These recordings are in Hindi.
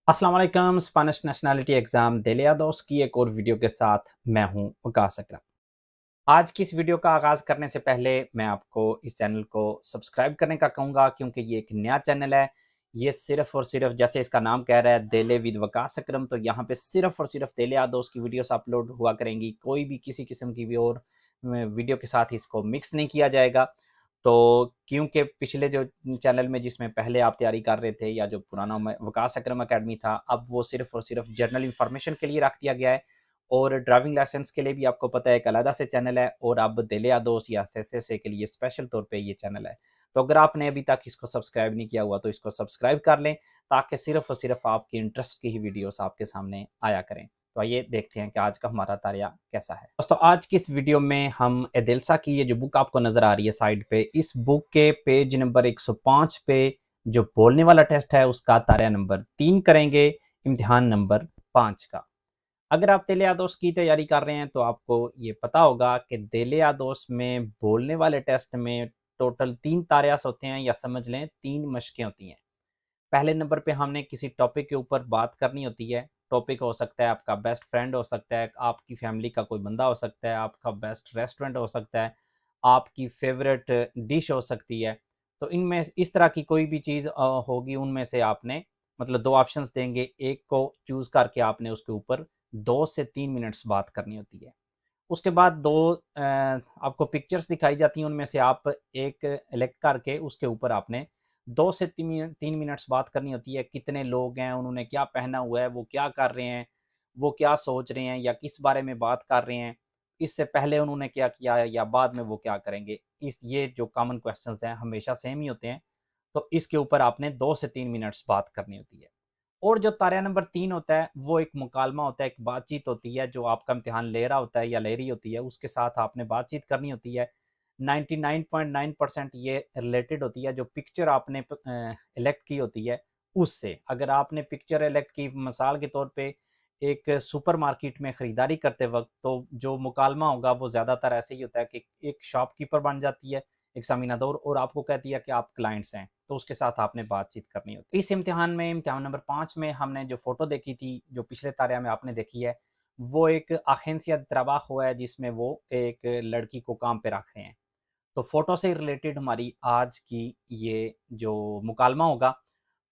अस्सलाम वालेकुम। स्पेनिश नेशनैलिटी एग्ज़ाम दिलिया दोस्त की एक और वीडियो के साथ मैं हूं वकास अकरम। आज की इस वीडियो का आगाज़ करने से पहले मैं आपको इस चैनल को सब्सक्राइब करने का कहूँगा, क्योंकि ये एक नया चैनल है। ये सिर्फ़ और सिर्फ़ जैसे इसका नाम कह रहा है दिले विद वकास अकरम, तो यहाँ पे सिर्फ़ और सिर्फ़ दिलिया दोस्त की वीडियोस अपलोड हुआ करेंगी। कोई भी किसी किस्म की भी और वीडियो के साथ इसको मिक्स नहीं किया जाएगा। तो क्योंकि पिछले जो चैनल में जिसमें पहले आप तैयारी कर रहे थे, या जो पुराना वकास अकरम अकेडमी था, अब वो सिर्फ़ और सिर्फ़ जनरल इन्फॉर्मेशन के लिए रख दिया गया है। और ड्राइविंग लाइसेंस के लिए भी आपको पता है एक अलग से चैनल है, और अब दिलिया दोस्त या एसएसए के लिए स्पेशल तौर पे ये चैनल है। तो अगर आपने अभी तक इसको सब्सक्राइब नहीं किया हुआ तो इसको सब्सक्राइब कर लें, ताकि सिर्फ और सिर्फ आपकी इंटरेस्ट की ही वीडियोस आपके सामने आया करें। तो आइए देखते हैं कि आज का हमारा तारिया कैसा है। दोस्तों, आज की इस वीडियो में हम एदिल्सा की ये जो बुक आपको नजर आ रही है साइड पे, इस बुक के पेज नंबर 105 पे जो बोलने वाला टेस्ट है उसका तारिया नंबर 3 करेंगे, इम्तिहान नंबर 5 का। अगर आप तेले आदोश की तैयारी कर रहे हैं तो आपको ये पता होगा कि तेले आदोश में बोलने वाले टेस्ट में टोटल 3 तारियास होते हैं, या समझ लें 3 मशकें होती हैं। पहले नंबर पे हमने किसी टॉपिक के ऊपर बात करनी होती है। टॉपिक हो सकता है आपका बेस्ट फ्रेंड, हो सकता है आपकी फैमिली का कोई बंदा, हो सकता है आपका बेस्ट रेस्टोरेंट, हो सकता है आपकी फेवरेट डिश हो सकती है। तो इनमें इस तरह की कोई भी चीज़ होगी, उनमें से आपने मतलब 2 ऑप्शंस देंगे, एक को चूज़ करके आपने उसके ऊपर 2 से 3 मिनट्स बात करनी होती है। उसके बाद 2 आपको पिक्चर्स दिखाई जाती हैं, उनमें से आप एक इलेक्ट करके उसके ऊपर आपने 2 से 3 मिनट्स बात करनी होती है। कितने लोग हैं, उन्होंने क्या पहना हुआ है, वो क्या कर रहे हैं, वो क्या सोच रहे हैं, या किस बारे में बात कर रहे हैं, इससे पहले उन्होंने क्या किया है, या बाद में वो क्या करेंगे। इस ये जो कॉमन क्वेश्चंस हैं हमेशा सेम ही होते हैं। तो इसके ऊपर आपने 2 से 3 मिनट्स बात करनी होती है। और जो तारिया नंबर 3 होता है वो एक मुकालमा होता है, एक बातचीत होती है। जो आपका इम्तिहान ले रहा होता है या ले रही होती है, उसके साथ आपने बातचीत करनी होती है। 99.9% ये रिलेटेड होती है जो पिक्चर आपने इलेक्ट की होती है उससे। अगर आपने पिक्चर इलेक्ट की, मिसाल के तौर पे एक सुपरमार्केट में ख़रीदारी करते वक़्त, तो जो मुकालमा होगा वो ज़्यादातर ऐसे ही होता है कि एक शॉपकीपर बन जाती है एग्ज़ामिनर, और आपको कहती है कि आप क्लाइंट्स हैं, तो उसके साथ आपने बातचीत करनी होती है। इस इम्तिहान में, इम्तिहान नंबर 5 में, हमने जो फ़ोटो देखी थी, जो पिछले तारिया में आपने देखी है, वो एक अजेंसिया de trabajo है, जिसमें वो एक लड़की को काम पे रख रहे हैं। तो फ़ोटो से रिलेटेड हमारी आज की ये जो मुकालमा होगा।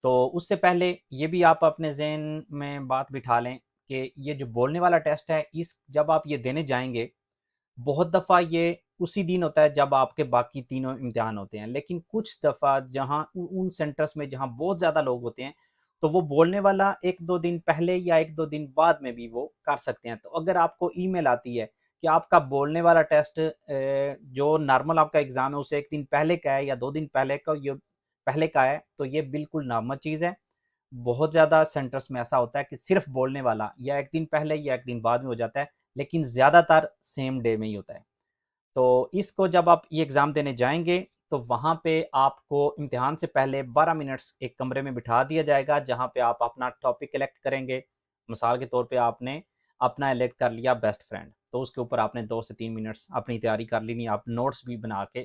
तो उससे पहले ये भी आप अपने ज़हन में बात बिठा लें कि ये जो बोलने वाला टेस्ट है, इस जब आप ये देने जाएँगे, बहुत दफ़ा ये उसी दिन होता है जब आपके बाकी तीनों इम्तिहान होते हैं। लेकिन कुछ दफ़ा जहाँ उन सेंटर्स में जहाँ बहुत ज़्यादा लोग होते हैं, तो वो बोलने वाला 1-2 दिन पहले या 1-2 दिन बाद में भी वो कर सकते हैं। तो अगर आपको ईमेल आती है कि आपका बोलने वाला टेस्ट जो नॉर्मल आपका एग्ज़ाम है उसे 1 दिन पहले का है या 2 दिन पहले का है, तो ये बिल्कुल नॉर्मल चीज़ है। बहुत ज़्यादा सेंटर्स में ऐसा होता है कि सिर्फ़ बोलने वाला या 1 दिन पहले या 1 दिन बाद में हो जाता है, लेकिन ज़्यादातर सेम डे में ही होता है। तो इसको जब आप ये एग्ज़ाम देने जाएँगे, तो वहाँ पे आपको इम्तिहान से पहले 12 मिनट्स एक कमरे में बिठा दिया जाएगा, जहाँ पे आप अपना टॉपिक इलेक्ट करेंगे। मिसाल के तौर पे आपने अपना इलेक्ट कर लिया बेस्ट फ्रेंड, तो उसके ऊपर आपने 2 से 3 मिनट्स अपनी तैयारी कर लेनी है। आप नोट्स भी बना के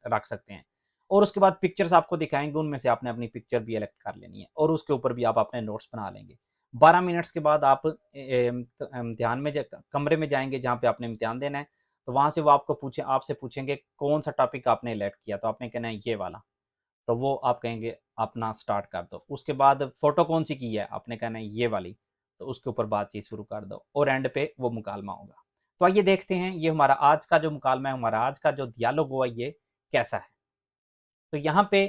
रख सकते हैं, और उसके बाद पिक्चर्स आपको दिखाएँगे, उनमें से आपने अपनी पिक्चर भी इलेक्ट कर लेनी है, और उसके ऊपर भी आप अपने नोट्स बना लेंगे। 12 मिनट्स के बाद आप इम्तिहान में ज कमरे में जाएँगे जहाँ पे आपने इम्तिहान देना है। तो वहाँ से वो आपसे पूछेंगे कौन सा टॉपिक आपने इलेक्ट किया, तो आपने कहना है ये वाला। तो वो आप कहेंगे अपना स्टार्ट कर दो। उसके बाद फ़ोटो कौन सी की है, आपने कहना है ये वाली, तो उसके ऊपर बातचीत शुरू कर दो, और एंड पे वो मुकालमा होगा। तो आइए देखते हैं ये हमारा आज का जो मुकालमा है, हमारा आज का जो डियालॉग हुआ, ये कैसा है। तो यहाँ पे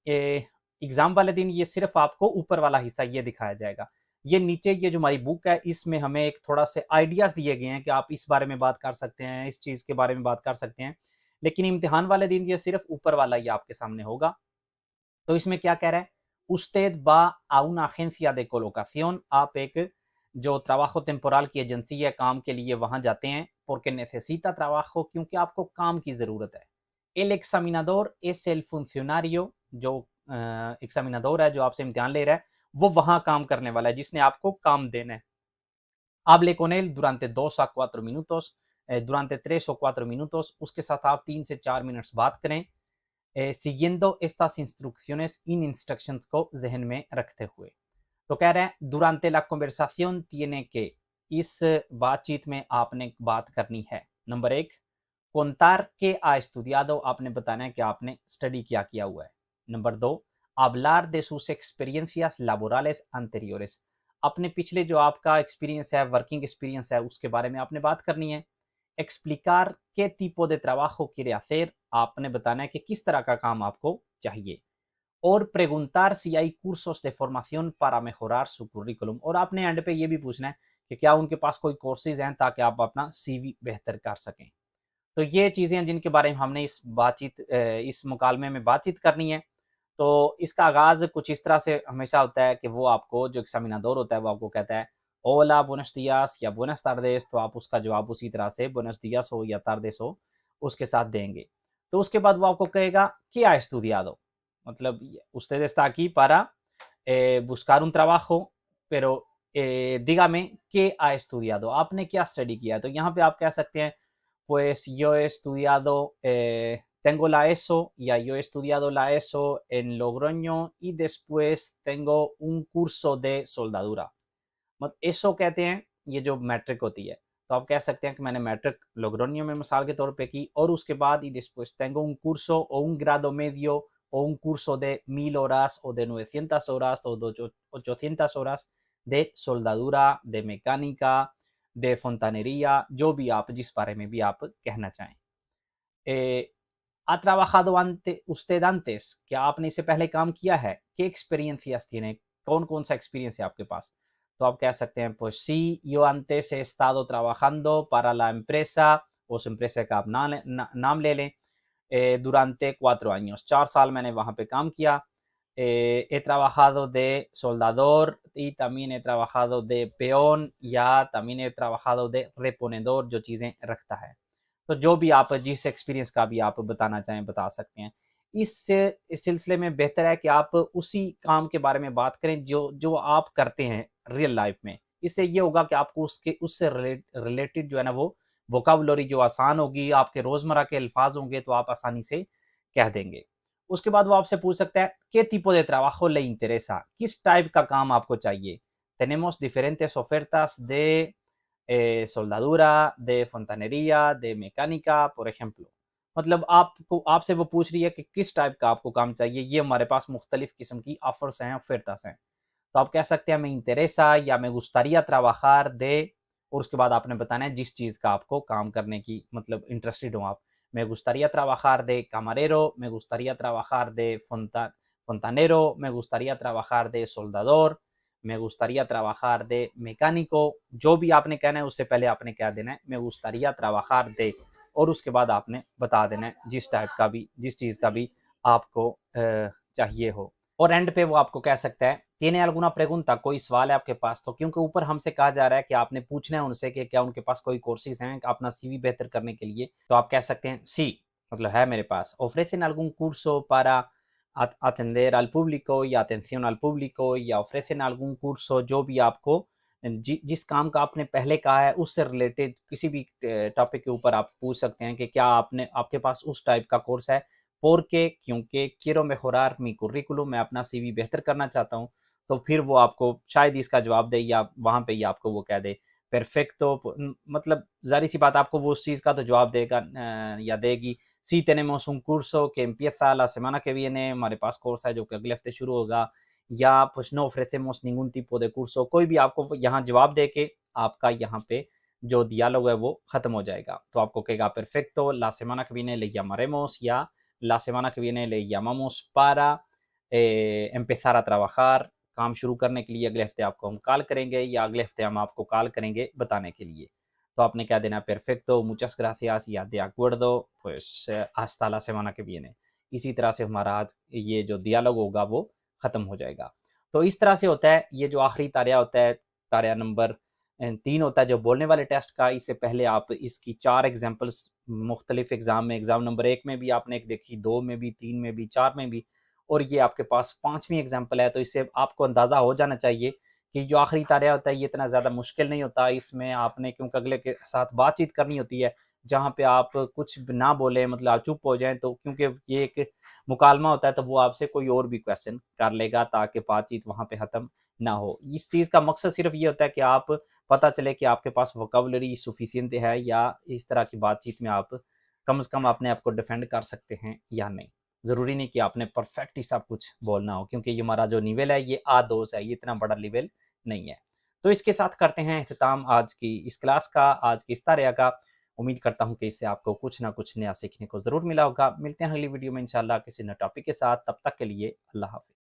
एग्ज़ाम वाले दिन ये सिर्फ़ आपको ऊपर वाला हिस्सा ये दिखाया जाएगा। ये नीचे ये जो हमारी बुक है, इसमें हमें एक थोड़ा से आइडियाज़ दिए गए हैं कि आप इस बारे में बात कर सकते हैं, इस चीज़ के बारे में बात कर सकते हैं। लेकिन इम्तिहान वाले दिन ये सिर्फ़ ऊपर वाला ही आपके सामने होगा। तो इसमें क्या कह रहा है, usted va a una agencia de colocación, आप एक जो trabajo temporal की एजेंसी है, काम के लिए वहां जाते हैं, porque necesita trabajo, क्योंकि आपको काम की ज़रूरत है। el examinador es el funcionario, जो एग्जामिनादोर है जो आपसे इम्तिहान ले रहा है, वो वहां काम करने वाला है जिसने आपको काम देना है। hable con él durante 2 a 4 minutos, durante 3 o 4 minutos, उसके साथ आप 3 से 4 मिनट्स बात करें, siguiendo estas instrucciones, इन इंस्ट्रक्शंस को जहन में रखते हुए। तो कह रहे हैं durante la conversación tiene que, इस बातचीत में आपने बात करनी है। Number 1, contar que ha estudiado, आपने बताना है कि आपने स्टडी क्या किया हुआ है। Number 2, hablar de sus experiencias laborales anteriores, अपने पिछले जो आपका एक्सपीरियंस है, वर्किंग एक्सपीरियंस है, उसके बारे में आपने बात करनी है। explicar qué tipo de trabajo quiere hacer, आपने बताना है कि किस तरह का काम आपको चाहिए। और preguntar si hay cursos de formación para mejorar su currículum, और आपने एंड पे ये भी पूछना है कि क्या उनके पास कोई कोर्सेज हैं ताकि आप अपना सीवी बेहतर कर सकें। तो ये चीज़ें हैं जिनके बारे में हमने इस मुकालमे में बातचीत करनी है। तो इसका आगाज़ कुछ इस तरह से हमेशा होता है कि वो आपको, जो एग्जामिनादोर होता है, वो आपको कहता है ओला बुenos días या buenas tardes, तो आप उसका जवाब उसी तरह से buenos días हो या tardes हो उसके साथ देंगे। तो उसके बाद वो आपको कहेगा ¿qué ha estudiado? मतलब usted está aquí para buscar un trabajo, pero dígame ¿qué ha estudiado? आपने क्या स्टडी किया है? तो यहाँ पे आप कह सकते हैं pues yo he estudiado, tengo la ESO, ya yo he estudiado la ESO en Logroño y después tengo un curso de soldadura। मतलब ESO कहते हैं ये जो मैट्रिक होती है, तो आप कह सकते हैं कि मैंने मैट्रिक लोग्रोनियो में मिसाल के तौर पे की, और उसके बाद y después tengo un curso o un grado medio o un curso de 1000 horas o de 900 horas o de 800 horas de soldadura, de mecánica, de fontanería, जो भी आप जिस बारे में भी आप कहना चाहें। ¿Ha trabajado usted antes? क्या आपने इससे पहले काम किया है? ¿Qué experiencias tiene? कौन कौन सा एक्सपीरियंस है आपके पास? तो आप कह सकते हैं pues sí, yo antes he estado trabajando para la empresa, उस empresa का आप नाम ले लें, durante 4 años, 4 साल मैंने वहाँ पे काम किया। he trabajado de soldador y también he trabajado de peón, या también he trabajado de reponedor, जो चीज़ें रखता है। तो जो भी आप जिस एक्सपीरियंस का भी आप बताना चाहें बता सकते हैं। इस सिलसिले में बेहतर है कि आप उसी काम के बारे में बात करें जो जो आप करते हैं रियल लाइफ में। इससे ये होगा कि आपको उससे रिलेटेड जो है ना वो वोकाबुलरी जो आसान होगी, आपके रोज़मर्रा के अल्फाज होंगे तो आप आसानी से कह देंगे। उसके बाद वो आपसे पूछ सकता है ¿qué tipo de trabajo le interesa? किस टाइप का काम आपको चाहिए? tenemos diferentes ofertas de soldadura, de fontanería, de mecánica, por ejemplo। मतलब आपसे वो पूछ रही है कि किस टाइप का आपको काम चाहिए, ये हमारे पास मुख्तलिफ किस्म की ऑफर्स हैं, ऑफर्टास हैं। तो आप कह सकते हैं me interesa या me gustaría trabajar de, और उसके बाद आपने बताना है जिस चीज़ का आपको काम करने की मतलब इंटरेस्टेड हो आप। me gustaría trabajar de camarero, me gustaría trabajar de fontanero, me gustaría trabajar de soldador, me gustaría trabajar de mecánico। जो भी आपने कहना है उससे पहले आपने कह देना है me gustaría trabajar de, और उसके बाद आपने बता देना है जिस टाइप का भी, जिस चीज़ का भी आपको चाहिए हो। और एंड पे वो आपको कह सकता है tiene alguna pregunta, कोई सवाल है आपके पास? तो क्योंकि ऊपर हमसे कहा जा रहा है कि आपने पूछना है उनसे कि क्या उनके पास कोई कोर्सेज हैं अपना सीवी बेहतर करने के लिए, तो आप कह सकते हैं sí, मतलब है मेरे पास। ofrecen algún curso para atender al público या atención al público, या ofrecen algún curso, जो भी आपको जिस काम का आपने पहले कहा है उससे रिलेटेड किसी भी टॉपिक के ऊपर आप पूछ सकते हैं कि क्या आपके पास उस टाइप का कोर्स है। porque, क्योंकि quiero mejorar mi currículum, मैं अपना सीवी बेहतर करना चाहता हूँ। तो फिर वो आपको शायद इसका जवाब दे, या वहाँ पे ही आपको वो कह दे perfecto, मतलब ज़ाहिर सी बात आपको वो उस चीज़ का तो जवाब देगा या देगी। sí, tenemos un curso que empieza la semana que viene, हमारे पास कोर्स है जो कि अगले हफ्ते शुरू होगा, या pues no ofrecemos ningún tipo de curso, कोई भी आपको यहाँ जवाब दे के आपका यहाँ पे जो diálogo है वो ख़त्म हो जाएगा। तो आपको कहेगा perfecto, la semana que viene le llamaremos, या la semana que viene le llamamos para empezar a trabajar, काम शुरू करने के लिए अगले हफ्ते आपको हम कॉल करेंगे, या अगले हफ्ते हम आपको कॉल करेंगे बताने के लिए। तो आपने क्या देना perfecto, muchas gracias या de acuerdo, pues hasta la semana que viene। इसी तरह से हमारा आज ये जो diálogo होगा वो ख़त्म हो जाएगा। तो इस तरह से होता है ये जो आखिरी तारिया होता है, तारिया नंबर 3 होता है जो बोलने वाले टेस्ट का। इससे पहले आप इसकी 4 एग्जाम्पल्स मुख्तलिफ एग्ज़ाम में, एग्ज़ाम नंबर 1 में भी आपने एक देखी, 2 में भी, 3 में भी, 4 में भी, और ये आपके पास 5वीं एग्जाम्पल है। तो इससे आपको अंदाज़ा हो जाना चाहिए कि जो आखिरी तारिया होता है ये इतना ज़्यादा मुश्किल नहीं होता। इसमें आपने क्योंकि अगले के साथ बातचीत करनी होती है, जहाँ पे आप कुछ ना बोले, मतलब आप चुप हो जाएं, तो क्योंकि ये एक मुकालमा होता है तो वो आपसे कोई और भी क्वेश्चन कर लेगा ताकि बातचीत वहाँ पे ख़त्म ना हो। इस चीज़ का मकसद सिर्फ ये होता है कि आप पता चले कि आपके पास वोकैबुलरी सफिशिएंट है या इस तरह की बातचीत में आप कम से कम अपने आप को डिफेंड कर सकते हैं या नहीं। ज़रूरी नहीं कि आपने परफेक्ट ही सब कुछ बोलना हो, क्योंकि ये हमारा जो लेवल है ये A2 है, ये इतना बड़ा लेवल नहीं है। तो इसके साथ करते हैं अख्ताम आज की इस क्लास का, आज की इस तरह का। उम्मीद करता हूँ कि इससे आपको कुछ ना कुछ नया सीखने को ज़रूर मिला होगा। मिलते हैं अगली वीडियो में इंशाल्लाह किसी नए टॉपिक के साथ। तब तक के लिए अल्लाह हाफ़िज़।